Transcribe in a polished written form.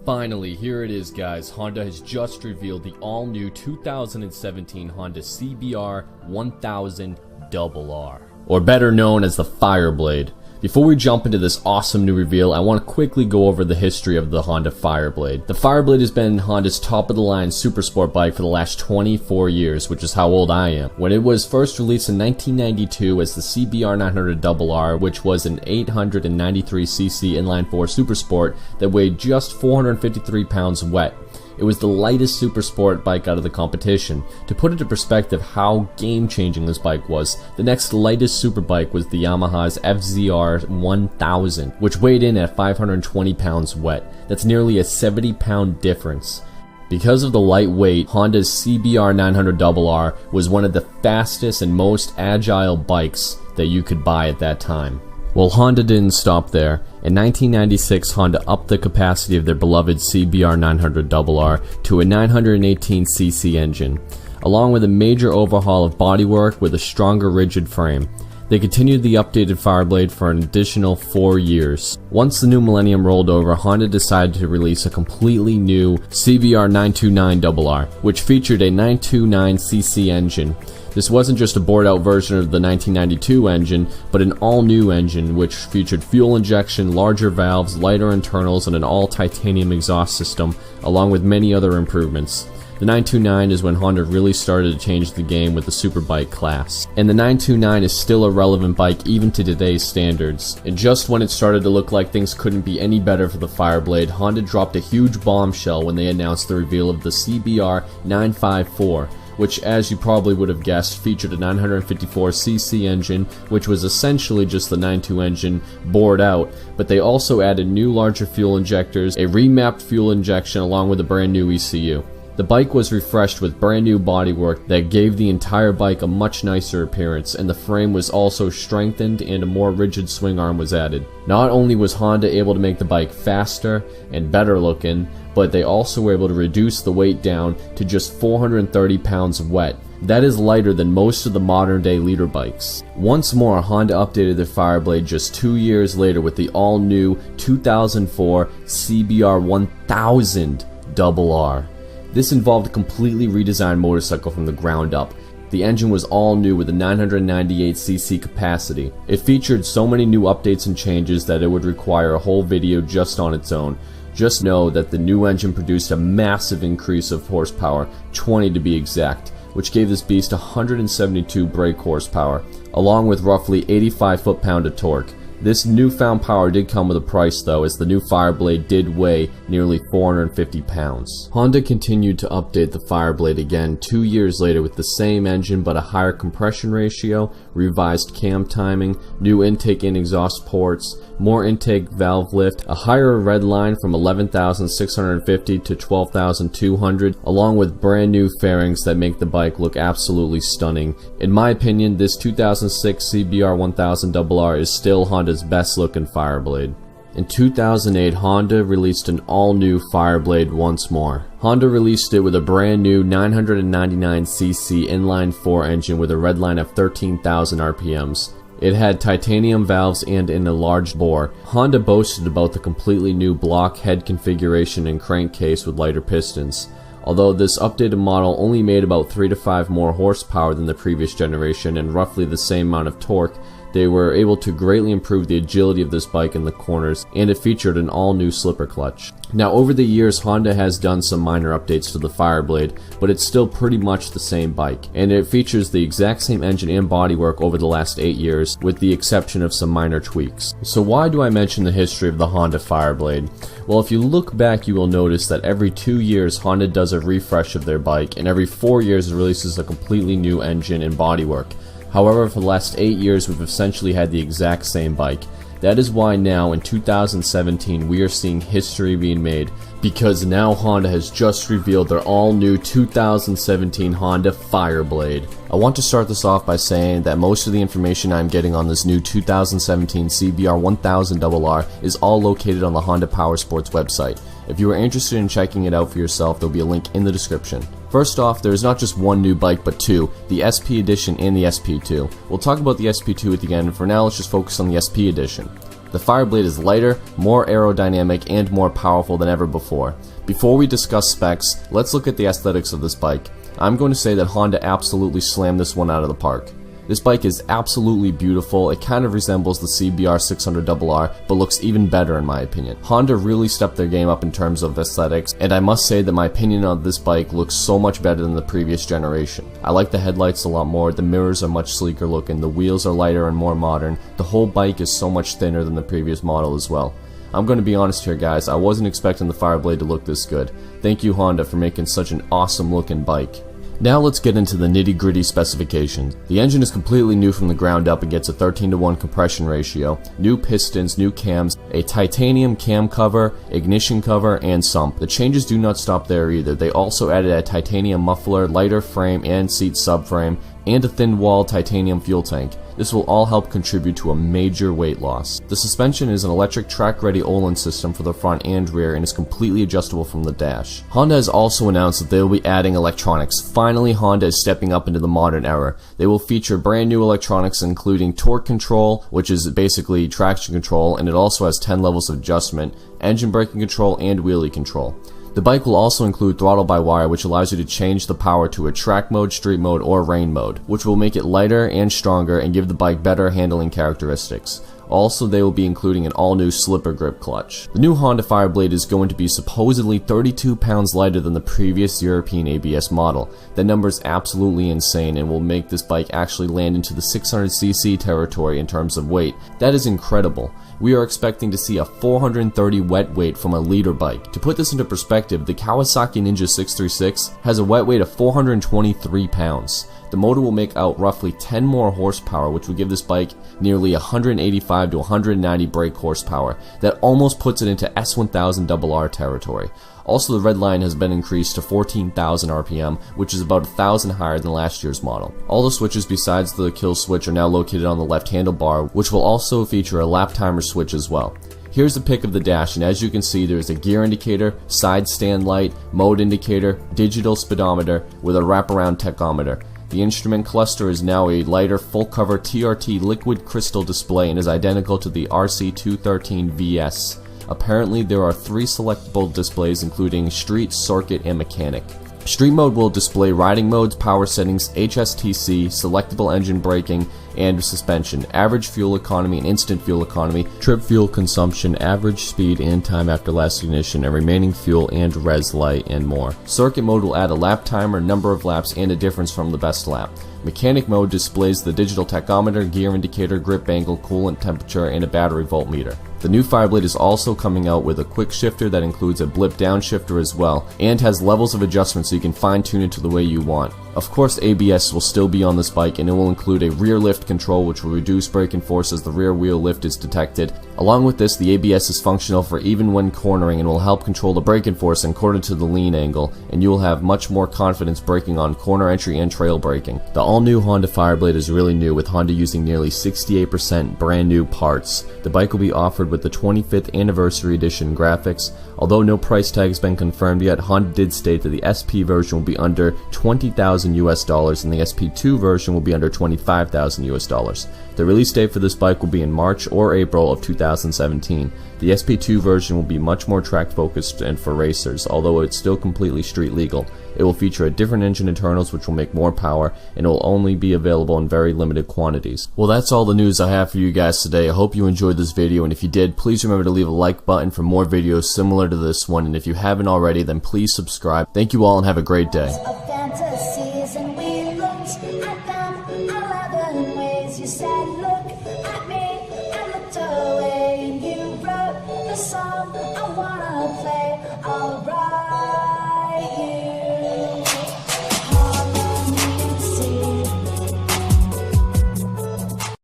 Finally, here it is, guys. Honda has just revealed the all-new 2017 Honda CBR1000RR, or better known as the FIREBLADE. Before we jump into this awesome new reveal, I want to quickly go over the history of the Honda FIREBLADE. The FIREBLADE has been Honda's top-of-the-line supersport bike for the last 24 years, which is how old I am. When it was first released in 1992 as the CBR1000RR, which was an 893cc inline-4 supersport that weighed just 453 pounds wet. It was the lightest supersport bike out of the competition. To put into perspective how game-changing this bike was, the next lightest superbike was the Yamaha's FZR1000, which weighed in at 520 pounds wet. That's nearly a 70-pound difference. Because of the light weight, Honda's CBR1000RR was one of the fastest and most agile bikes that you could buy at that time. Well, Honda didn't stop there. In 1996, Honda upped the capacity of their beloved CBR900RR to a 918cc engine, along with a major overhaul of bodywork with a stronger rigid frame. They continued the updated FIREBLADE for an additional 4 years. Once the new millennium rolled over, Honda decided to release a completely new CBR929RR, which featured a 929cc engine. This wasn't just a bored-out version of the 1992 engine, but an all-new engine which featured fuel injection, larger valves, lighter internals, and an all-titanium exhaust system, along with many other improvements. The 929 is when Honda really started to change the game with the superbike class. And the 929 is still a relevant bike even to today's standards. And just when it started to look like things couldn't be any better for the FIREBLADE, Honda dropped a huge bombshell when they announced the reveal of the CBR954. Which, as you probably would have guessed, featured a 954cc engine, which was essentially just the 92 engine bored out, but they also added new larger fuel injectors, a remapped fuel injection along with a brand new ECU. The bike was refreshed with brand new bodywork that gave the entire bike a much nicer appearance, and the frame was also strengthened and a more rigid swing arm was added. Not only was Honda able to make the bike faster and better looking, but they also were able to reduce the weight down to just 430 pounds wet. That is lighter than most of the modern day leader bikes. Once more, Honda updated their FIREBLADE just 2 years later with the all-new 2004 CBR1000RR. This involved a completely redesigned motorcycle from the ground up. The engine was all new with a 998cc capacity. It featured so many new updates and changes that it would require a whole video just on its own. Just know that the new engine produced a massive increase of horsepower, 20 to be exact, which gave this beast 172 brake horsepower, along with roughly 85 foot-pound of torque. This newfound power did come with a price though, as the new FIREBLADE did weigh nearly 450 pounds. Honda continued to update the FIREBLADE again 2 years later with the same engine but a higher compression ratio, revised cam timing, new intake and exhaust ports, more intake valve lift, a higher red line from 11,650 to 12,200, along with brand new fairings that make the bike look absolutely stunning. In my opinion, this 2006 CBR1000RR is still Honda's best looking FIREBLADE. In 2008, Honda released an all-new FIREBLADE once more. Honda released it with a brand new 999cc inline-4 engine with a red line of 13,000 RPMs. It had titanium valves and in a large bore. Honda boasted about the completely new block head configuration and crankcase with lighter pistons. Although this updated model only made about 3 to 5 more horsepower than the previous generation and roughly the same amount of torque, they were able to greatly improve the agility of this bike in the corners, and it featured an all-new slipper clutch. Now, over the years, Honda has done some minor updates to the FIREBLADE, but it's still pretty much the same bike, and it features the exact same engine and bodywork over the last 8 years, with the exception of some minor tweaks. So why do I mention the history of the Honda FIREBLADE? Well, if you look back, you will notice that every 2 years, Honda does a refresh of their bike, and every 4 years it releases a completely new engine and bodywork. However, for the last 8 years, we've essentially had the exact same bike. That is why now, in 2017, we are seeing history being made, because now Honda has just revealed their all-new 2017 Honda FIREBLADE. I want to start this off by saying that most of the information I'm getting on this new 2017 CBR1000RR is all located on the Honda Powersports website. If you are interested in checking it out for yourself, there will be a link in the description. First off, there is not just one new bike but two, the SP Edition and the SP2. We'll talk about the SP2 at the end, and for now let's just focus on the SP Edition. The FIREBLADE is lighter, more aerodynamic, and more powerful than ever before. Before we discuss specs, let's look at the aesthetics of this bike. I'm going to say that Honda absolutely slammed this one out of the park. This bike is absolutely beautiful. It kind of resembles the CBR1000RR, but looks even better in my opinion. Honda really stepped their game up in terms of aesthetics, and I must say that my opinion on this bike looks so much better than the previous generation. I like the headlights a lot more, the mirrors are much sleeker looking, the wheels are lighter and more modern, the whole bike is so much thinner than the previous model as well. I'm going to be honest here guys, I wasn't expecting the FIREBLADE to look this good. Thank you Honda for making such an awesome looking bike. Now let's get into the nitty-gritty specifications. The engine is completely new from the ground up and gets a 13:1 compression ratio, new pistons, new cams, a titanium cam cover, ignition cover, and sump. The changes do not stop there either. They also added a titanium muffler, lighter frame and seat subframe, and a thin-walled titanium fuel tank. This will all help contribute to a major weight loss. The suspension is an electric track-ready Öhlins system for the front and rear and is completely adjustable from the dash. Honda has also announced that they will be adding electronics. Finally, Honda is stepping up into the modern era. They will feature brand new electronics including torque control, which is basically traction control, and it also has 10 levels of adjustment, engine braking control, and wheelie control. The bike will also include throttle-by-wire, which allows you to change the power to a track mode, street mode, or rain mode, which will make it lighter and stronger and give the bike better handling characteristics. Also, they will be including an all-new slipper grip clutch. The new Honda FIREBLADE is going to be supposedly 32 pounds lighter than the previous European ABS model. That number is absolutely insane and will make this bike actually land into the 600cc territory in terms of weight. That is incredible. We are expecting to see a 430 wet weight from a leader bike. To put this into perspective, the Kawasaki Ninja 636 has a wet weight of 423 pounds. The motor will make out roughly 10 more horsepower, which will give this bike nearly 185 to 190 brake horsepower. That almost puts it into S1000RR territory. Also, the red line has been increased to 14,000 RPM, which is about 1,000 higher than last year's model. All the switches besides the kill switch are now located on the left handlebar, which will also feature a lap timer switch as well. Here's a pic of the dash, and as you can see, there's a gear indicator, side stand light, mode indicator, digital speedometer with a wraparound tachometer. The instrument cluster is now a lighter full-cover TRT liquid crystal display and is identical to the RC213VS. Apparently, there are 3 selectable displays including Street, Circuit, and Mechanic. Street mode will display riding modes, power settings, HSTC, selectable engine braking, and suspension, average fuel economy and instant fuel economy, trip fuel consumption, average speed and time after last ignition, and remaining fuel and res light, and more. Circuit mode will add a lap timer, number of laps, and a difference from the best lap. Mechanic mode displays the digital tachometer, gear indicator, grip angle, coolant temperature, and a battery voltmeter. The new FIREBLADE is also coming out with a quick shifter that includes a blip downshifter as well, and has levels of adjustment so you can fine tune it to the way you want. Of course, ABS will still be on this bike, and it will include a rear lift control which will reduce braking force as the rear wheel lift is detected. Along with this, the ABS is functional for even when cornering and will help control the braking force according to the lean angle, and you will have much more confidence braking on corner entry and trail braking. The all-new Honda FIREBLADE is really new, with Honda using nearly 68% brand new parts. The bike will be offered with the 25th anniversary edition graphics. Although no price tag has been confirmed yet, Honda did state that the SP version will be under $20,000 US and the SP2 version will be under $25,000 US. The release date for this bike will be in March or April of 2017. The SP2 version will be much more track focused and for racers, although it's still completely street legal. It will feature a different engine internals which will make more power, and it will only be available in very limited quantities. Well, that's all the news I have for you guys today. I hope you enjoyed this video, and if you did, please remember to leave a like button for more videos similar to this one, and if you haven't already, then please subscribe. Thank you all and have a great day. Song I wanna play.